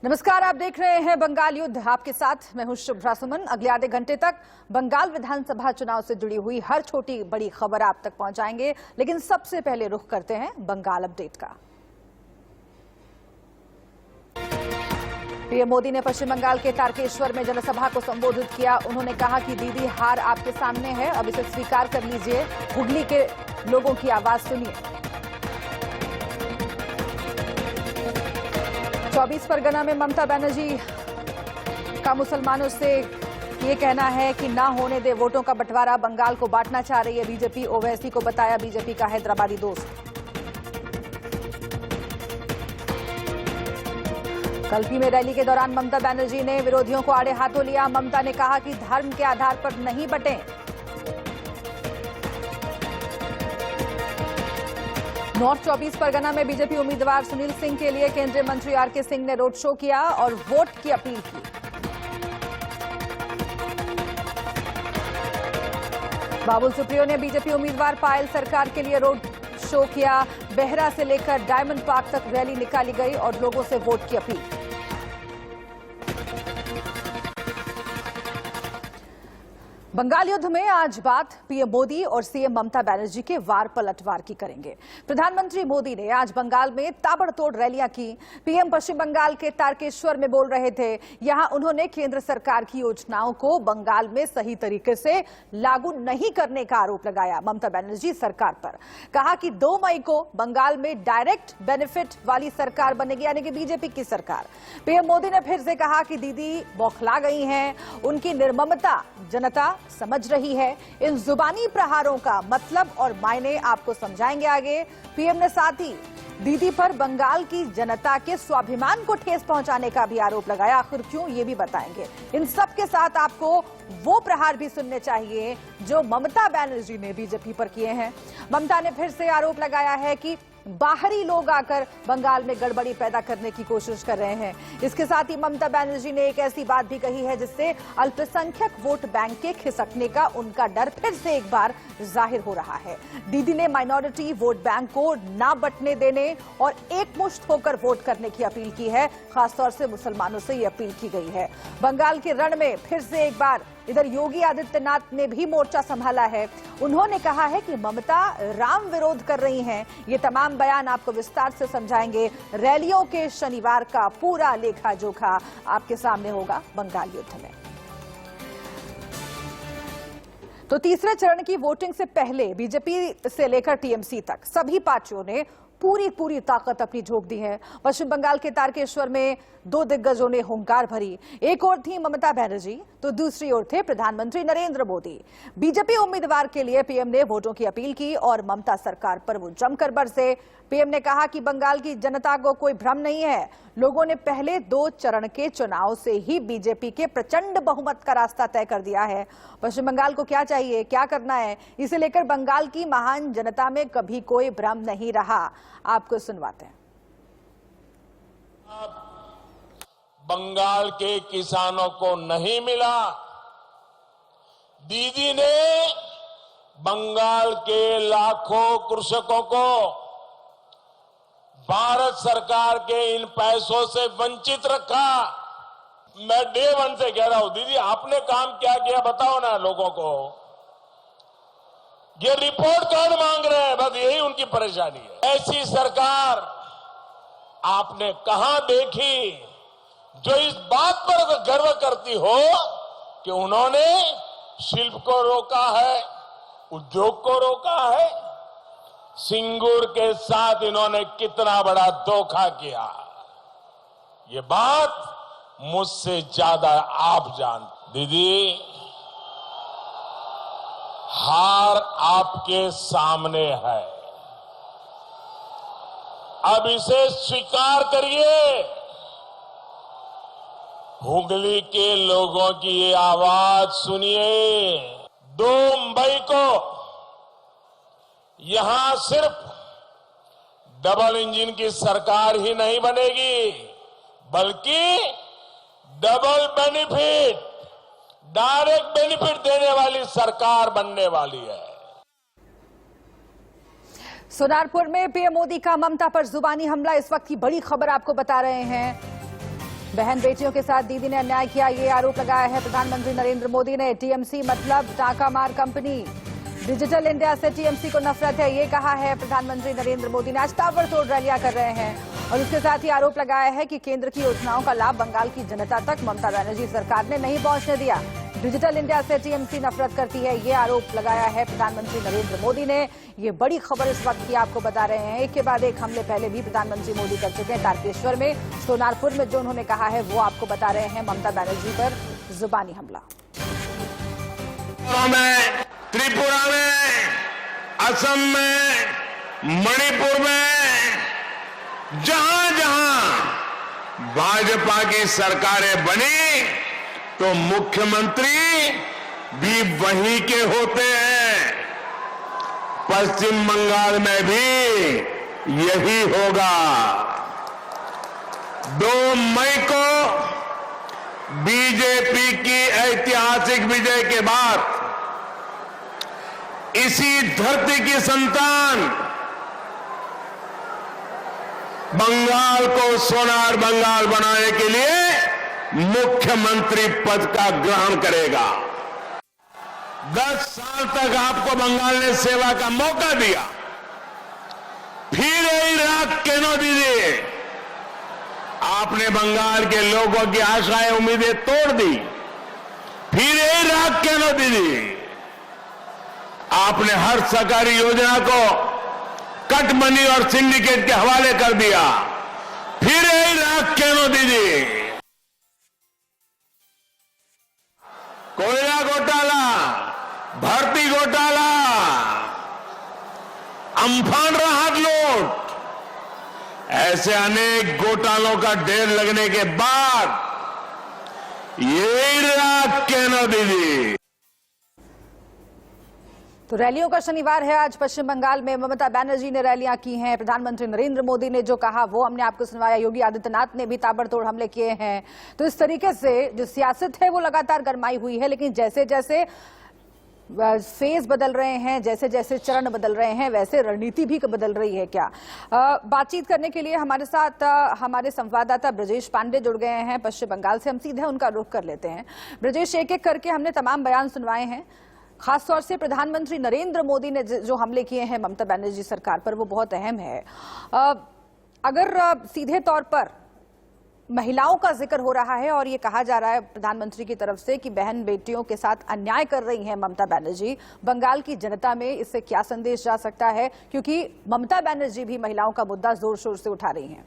नमस्कार, आप देख रहे हैं बंगाल युद्ध। आपके साथ मैं हूं शुभ्रा सुमन। अगले आधे घंटे तक बंगाल विधानसभा चुनाव से जुड़ी हुई हर छोटी बड़ी खबर आप तक पहुंचाएंगे, लेकिन सबसे पहले रुख करते हैं बंगाल अपडेट का। पीएम मोदी ने पश्चिम बंगाल के तारकेश्वर में जनसभा को संबोधित किया। उन्होंने कहा कि दीदी, हार आपके सामने है, अब इसे स्वीकार कर लीजिए। हुगली के लोगों की आवाज सुनिए। 24 परगना में ममता बनर्जी का मुसलमानों से ये कहना है कि ना होने दे वोटों का बंटवारा, बंगाल को बांटना चाह रही है बीजेपी। ओवैसी को बताया बीजेपी का हैदराबादी दोस्त। कल्पी में रैली के दौरान ममता बनर्जी ने विरोधियों को आड़े हाथों लिया। ममता ने कहा कि धर्म के आधार पर नहीं बंटें। नॉर्थ 24 परगना में बीजेपी उम्मीदवार सुनील सिंह के लिए केंद्रीय मंत्री आरके सिंह ने रोड शो किया और वोट की अपील की। बाबुल सुप्रियो ने बीजेपी उम्मीदवार पायल सरकार के लिए रोड शो किया। बेहरा से लेकर डायमंड पार्क तक रैली निकाली गई और लोगों से वोट की अपील। बंगाल युद्ध में आज बात पीएम मोदी और सीएम ममता बनर्जी के वार पलटवार की करेंगे। प्रधानमंत्री मोदी ने आज बंगाल में ताबड़तोड़ रैलियां की। पीएम पश्चिम बंगाल के तारकेश्वर में बोल रहे थे। यहां उन्होंने केंद्र सरकार की योजनाओं को बंगाल में सही तरीके से लागू नहीं करने का आरोप लगाया ममता बनर्जी सरकार पर। कहा कि 2 मई को बंगाल में डायरेक्ट बेनिफिट वाली सरकार बनेगी, यानी कि बीजेपी की सरकार। पीएम मोदी ने फिर से कहा कि दीदी बौखला गई हैं, उनकी निर्ममता जनता समझ रही है। इन जुबानी प्रहारों का मतलब और मायने आपको समझाएंगे आगे। पीएम ने साथ ही दीदी पर बंगाल की जनता के स्वाभिमान को ठेस पहुंचाने का भी आरोप लगाया। आखिर क्यों, ये भी बताएंगे। इन सब के साथ आपको वो प्रहार भी सुनने चाहिए जो ममता बनर्जी ने बीजेपी पर किए हैं। ममता ने फिर से आरोप लगाया है कि बाहरी लोग आकर बंगाल में गड़बड़ी पैदा करने की कोशिश कर रहे हैं। इसके साथ ही ममता बनर्जी ने एक ऐसी बात भी कही है जिससे अल्पसंख्यक वोट बैंक के खिसकने का उनका डर फिर से एक बार जाहिर हो रहा है। दीदी ने माइनॉरिटी वोट बैंक को ना बंटने देने और एकमुश्त होकर वोट करने की अपील की है। खासतौर से मुसलमानों से ये अपील की गई है। बंगाल के रण में फिर से एक बार इधर योगी आदित्यनाथ ने भी मोर्चा संभाला है। उन्होंने कहा है कि ममता राम विरोध कर रही हैं। ये तमाम बयान आपको विस्तार से समझाएंगे। रैलियों के शनिवार का पूरा लेखा जोखा आपके सामने होगा बंगाल युद्ध में। तो तीसरे चरण की वोटिंग से पहले बीजेपी से लेकर टीएमसी तक सभी पार्टियों ने पूरी ताकत अपनी झोंक दी है। पश्चिम बंगाल के तारकेश्वर में 2 दिग्गजों ने हुंकार भरी। एक ओर थी ममता बनर्जी तो दूसरी ओर थे प्रधानमंत्री नरेंद्र मोदी। बीजेपी उम्मीदवार के लिए पीएम ने वोटों की अपील की और ममता सरकार पर वो जमकर बरसे। पीएम ने कहा कि बंगाल की जनता को कोई भ्रम नहीं है। लोगों ने पहले 2 चरण के चुनाव से ही बीजेपी के प्रचंड बहुमत का रास्ता तय कर दिया है। पश्चिम बंगाल को क्या चाहिए, क्या करना है, इसे लेकर बंगाल की महान जनता में कभी कोई भ्रम नहीं रहा। आपको सुनवाते हैं। बंगाल के किसानों को नहीं मिला। दीदी ने बंगाल के लाखों कृषकों को भारत सरकार के इन पैसों से वंचित रखा। मैं डे 1 से कह रहा हूं, दीदी आपने काम क्या किया बताओ ना लोगों को। ये रिपोर्ट कार्ड मांग रहे हैं, बस यही उनकी परेशानी है। ऐसी सरकार आपने कहां देखी जो इस बात पर गर्व करती हो कि उन्होंने शिल्प को रोका है, उद्योग को रोका है। सिंगूर के साथ इन्होंने कितना बड़ा धोखा किया, ये बात मुझसे ज्यादा आप जानते। दीदी, हार आपके सामने है, अब इसे स्वीकार करिए। हुगली के लोगों की ये आवाज सुनिए। 2 मई को यहां सिर्फ डबल इंजन की सरकार ही नहीं बनेगी, बल्कि डबल बेनिफिट, डायरेक्ट बेनिफिट देने वाली सरकार बनने वाली है। सोनारपुर में पीएम मोदी का ममता पर जुबानी हमला, इस वक्त की बड़ी खबर आपको बता रहे हैं। बहन बेटियों के साथ दीदी ने अन्याय किया, ये आरोप लगाया है प्रधानमंत्री नरेंद्र मोदी ने। टीएमसी मतलब टाका मार कंपनी, डिजिटल इंडिया से टीएमसी को नफरत है, ये कहा है प्रधानमंत्री नरेंद्र मोदी ने। आज ताबड़तोड़ रैलियां कर रहे हैं और इसके साथ ही आरोप लगाया है कि केंद्र की योजनाओं का लाभ बंगाल की जनता तक ममता बनर्जी सरकार ने नहीं पहुंचने दिया। डिजिटल इंडिया से टीएमसी नफरत करती है, ये आरोप लगाया है प्रधानमंत्री नरेंद्र मोदी ने। ये बड़ी खबर इस वक्त की आपको बता रहे हैं। एक के बाद एक हमले पहले भी प्रधानमंत्री मोदी कर चुके हैं। तारकेश्वर में, सोनारपुर में जो उन्होंने कहा है वो आपको बता रहे हैं। ममता बनर्जी पर जुबानी हमला। त्रिपुरा में, असम में, मणिपुर में, जहां जहां भाजपा की सरकारें बनी तो मुख्यमंत्री भी वहीं के होते हैं। पश्चिम बंगाल में भी यही होगा। 2 मई को बीजेपी की ऐतिहासिक विजय के बाद इसी धरती की संतान बंगाल को सोनार बंगाल बनाने के लिए मुख्यमंत्री पद का ग्रहण करेगा। 10 साल तक आपको बंगाल ने सेवा का मौका दिया, फिर यही राग क्यों दीजिए? आपने बंगाल के लोगों की आशाएं उम्मीदें तोड़ दी, फिर यही राग क्यों दीजिए? आपने हर सरकारी योजना को कट मनी और सिंडिकेट के हवाले कर दिया, फिर यही राग क्यों दीजिए? कोयला घोटाला, भर्ती घोटाला, अम्फान राहत लूट, ऐसे अनेक घोटालों का ढेर लगने के बाद यही राग क्यों दीजिए? तो रैलियों का शनिवार है आज पश्चिम बंगाल में। ममता बनर्जी ने रैलियां की हैं। प्रधानमंत्री नरेंद्र मोदी ने जो कहा वो हमने आपको सुनवाया। योगी आदित्यनाथ ने भी ताबड़तोड़ हमले किए हैं। तो इस तरीके से जो सियासत है वो लगातार गरमाई हुई है, लेकिन जैसे जैसे फेज बदल रहे हैं, जैसे जैसे चरण बदल रहे हैं, वैसे रणनीति भी बदल रही है क्या? बातचीत करने के लिए हमारे साथ हमारे संवाददाता ब्रजेश पांडे जुड़ गए हैं पश्चिम बंगाल से। हम सीधे उनका रुख कर लेते हैं। ब्रजेश, एक एक करके हमने तमाम बयान सुनवाए हैं। खासतौर से प्रधानमंत्री नरेंद्र मोदी ने जो हमले किए हैं ममता बनर्जी सरकार पर, वो बहुत अहम है। अगर सीधे तौर पर महिलाओं का जिक्र हो रहा है और ये कहा जा रहा है प्रधानमंत्री की तरफ से कि बहन बेटियों के साथ अन्याय कर रही हैं ममता बनर्जी, बंगाल की जनता में इससे क्या संदेश जा सकता है? क्योंकि ममता बनर्जी भी महिलाओं का मुद्दा जोर शोर से उठा रही हैं।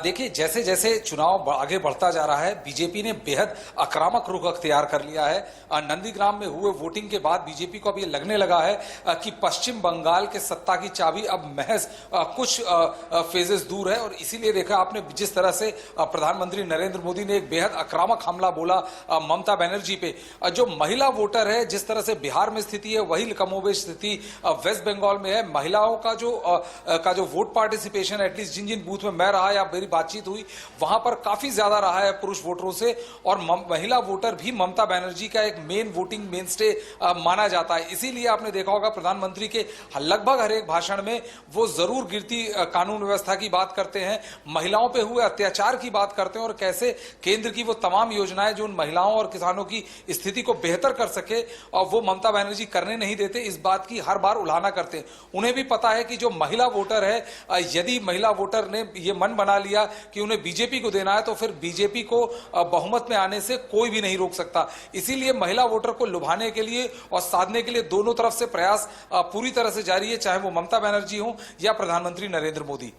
देखिए, जैसे जैसे चुनाव आगे बढ़ता जा रहा है, बीजेपी ने बेहद आक्रामक रुख अख्तियार कर लिया है। नंदीग्राम में हुए वोटिंग के बाद बीजेपी को अब ये लगने लगा है कि पश्चिम बंगाल के सत्ता की चाबी अब महज कुछ फेजेस दूर है। और इसीलिए देखा आपने जिस तरह से प्रधानमंत्री नरेंद्र मोदी ने एक बेहद आक्रामक हमला बोला ममता बनर्जी पे। जो महिला वोटर है, जिस तरह से बिहार में स्थिति है वही कमोबेश स्थिति वेस्ट बंगाल में है। महिलाओं का जो वोट पार्टिसिपेशन, एटलीस्ट जिन जिन बूथ में मैं रहा या मेरी बातचीत हुई, वहां पर काफी ज्यादा रहा है पुरुष वोटरों से। और महिला वोटर भी ममता बनर्जी का एक मेन वोटिंग मेनस्टे माना जाता है। इसीलिए आपने देखा होगा प्रधानमंत्री के लगभग हर एक भाषण में वो जरूर गिरती कानून व्यवस्था की बात करते हैं, महिलाओं पे हुए अत्याचार की बात करते हैं और कैसे केंद्र की वो तमाम योजनाएं जो उन महिलाओं और किसानों की स्थिति को बेहतर कर सके और वो ममता बनर्जी करने नहीं देते, इस बात की हर बार उल्हाना करते हैं। उन्हें भी पता है कि जो महिला वोटर है, यदि महिला वोटर ने ये मन बना लिया कि उन्हें बीजेपी को देना है तो फिर बीजेपी को बहुमत में आने से कोई भी नहीं रोक सकता। इसीलिए महिला वोटर को लुभाने के लिए और साधने के लिए दोनों तरफ से प्रयास पूरी तरह से जारी है, चाहे वो ममता बनर्जी हो या प्रधानमंत्री नरेंद्र मोदी।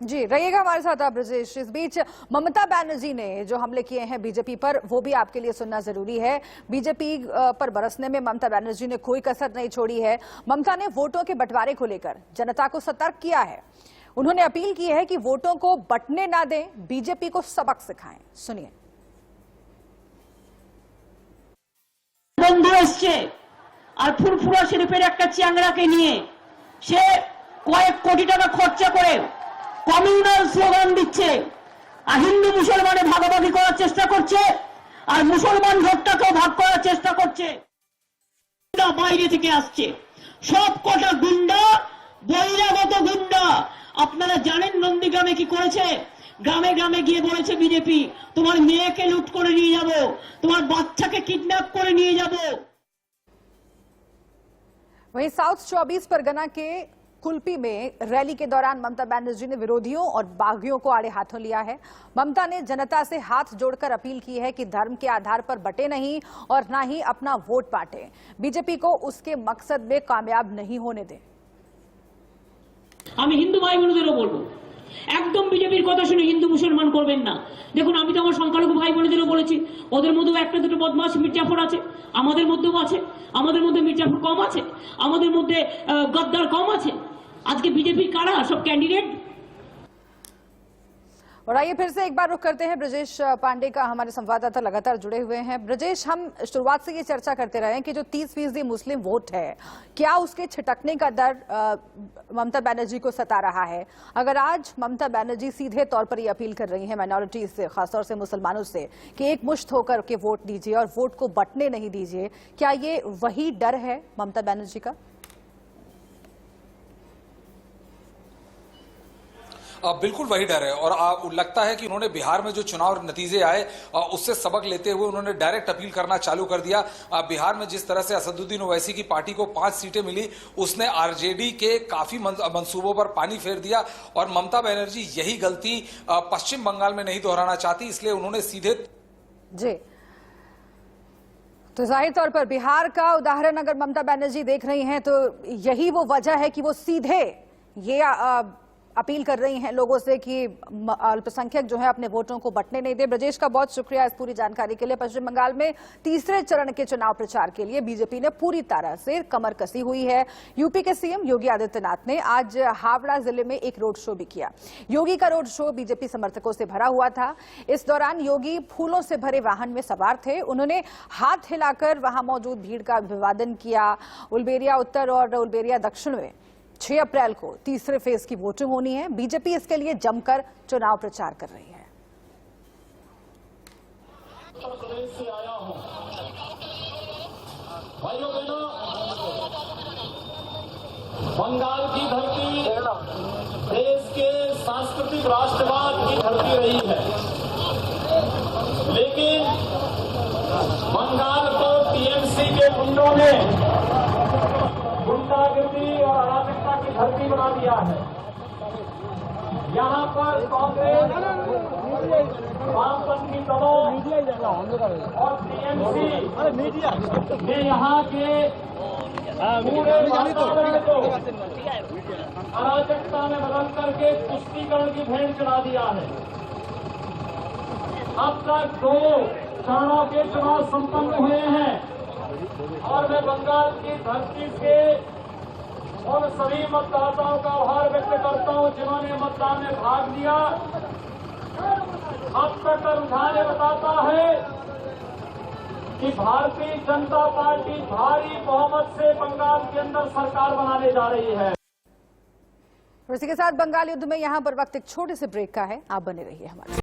जी, रहिएगा हमारे साथ आप ब्रजेश। इस बीच ममता बनर्जी ने जो हमले किए हैं बीजेपी पर, वो भी आपके लिए सुनना जरूरी है। बीजेपी पर बरसने में ममता बनर्जी ने कोई कसर नहीं छोड़ी है। ममता ने वोटों के बंटवारे को लेकर जनता को सतर्क किया है। उन्होंने अपील की है कि वोटों को बंटने ना दें, बीजेपी को सबक सिखाएं। सुनिए। बंधु एसছে আর ফুরফুরা শরীফের একটা চ্যাংড়াকে নিয়ে সে কয়েক কোটি টাকা খরচা করে কমিউনাল স্লোগান দিচ্ছে, আর হিন্দু মুসলমানে ভাগাভাগি করার চেষ্টা করছে, আর মুসলমান ভোটটাকেও ভাগ করার চেষ্টা করছে। বাইরে থেকে আসছে সব কটা গুন্ডা, বহিরাগত গুন্ডা, আপনারা জানেন নন্দীগ্রামে কি করেছে? গ্রামে গ্রামে গিয়ে বলেছে বিজেপি, তোমার মেয়েকে লুট করে নিয়ে যাব, তোমার বাচ্চাকে কিডন্যাপ করে নিয়ে যাব। वहीं साउथ 24 परगना के कुल्पी में रैली के दौरान ममता बनर्जी ने विरोधियों और बागियों को आड़े हाथों लिया है। ममता ने जनता से हाथ जोड़कर अपील की है कि धर्म के आधार पर बटे नहीं और न ही अपना वोट बांटे। बीजेपी को उसके मकसद में कामयाब नहीं होने दें। আমি হিন্দু ভাই বোনদেরও বলবো, একদম বিজেপির কথা শুনে হিন্দু মুসলমান করবেন না। দেখুন, আমি তো আমার সংখ্যালঘু ভাই বোনদেরও বলেছি, ওদের মধ্যেও একটা দুটো বদমাশ মির্জাফর আছে, আমাদের মধ্যেও আছে, আমাদের মধ্যে মির্জাফর কম আছে, আমাদের মধ্যে গদ্দার কম আছে। আজকে বিজেপির কারা সব ক্যান্ডিডেট। और आइए फिर से एक बार रुख करते हैं ब्रजेश पांडे का, हमारे संवाददाता लगातार जुड़े हुए हैं। ब्रजेश, हम शुरुआत से ये चर्चा करते रहे हैं कि जो 30% मुस्लिम वोट है, क्या उसके छिटकने का डर ममता बनर्जी को सता रहा है? अगर आज ममता बनर्जी सीधे तौर पर ये अपील कर रही है माइनॉरिटीज से, खासतौर से मुसलमानों से, कि एक मुश्त होकर के वोट दीजिए और वोट को बंटने नहीं दीजिए, क्या ये वही डर है ममता बनर्जी का? बिल्कुल वही डर है और लगता है कि उन्होंने बिहार में जो चुनाव नतीजे आए उससे सबक लेते हुए उन्होंने डायरेक्ट अपील करना चालू कर दिया। बिहार में जिस तरह से असदुद्दीन ओवैसी की पार्टी को 5 सीटें मिली, उसने आरजेडी के काफी मंसूबों पर पानी फेर दिया और ममता बनर्जी यही गलती पश्चिम बंगाल में नहीं दोहराना चाहती, इसलिए उन्होंने सीधे जी। तो जाहिर तौर पर बिहार का उदाहरण अगर ममता बनर्जी देख रही हैं तो यही वो वजह है कि वो सीधे ये अपील कर रही हैं लोगों से कि अल्पसंख्यक जो है अपने वोटों को बंटने नहीं दे। ब्रजेश का बहुत शुक्रिया इस पूरी जानकारी के लिए। पश्चिम बंगाल में तीसरे चरण के चुनाव प्रचार के लिए बीजेपी ने पूरी तरह से कमर कसी हुई है। यूपी के सीएम योगी आदित्यनाथ ने आज हावड़ा जिले में एक रोड शो भी किया। योगी का रोड शो बीजेपी समर्थकों से भरा हुआ था। इस दौरान योगी फूलों से भरे वाहन में सवार थे। उन्होंने हाथ हिलाकर वहां मौजूद भीड़ का अभिवादन किया। उलबेरिया उत्तर और उलबेरिया दक्षिण में 6 अप्रैल को तीसरे फेज की वोटिंग होनी है। बीजेपी इसके लिए जमकर चुनाव प्रचार कर रही है। उत्तर प्रदेश से आया हूं, भाइयों बहनों, बंगाल की धरती देश के सांस्कृतिक राष्ट्रवाद की धरती रही है, लेकिन बंगाल को टीएमसी के गुंडों ने गुंडागिरी और अराजकता की धरती बना दिया है। यहाँ पर कांग्रेस, वामपंथी दलों और टीएमसी ने यहाँ के पूरे वातावरण को अराजकता में बदल करके तुष्टीकरण की भेंट चढ़ा दिया है। अब तक 2 चरणों के चुनाव संपन्न हुए हैं और मैं बंगाल की धरती से उन सभी मतदाताओं का आभार व्यक्त करता हूं जिन्होंने मतदान में भाग लिया। अब तक का रुझान बताता है कि भारतीय जनता पार्टी भारी बहुमत से बंगाल के अंदर सरकार बनाने जा रही है। इसी के साथ बंगाल युद्ध में यहां पर वक्त एक छोटे से ब्रेक का है, आप बने रहिए हमारे।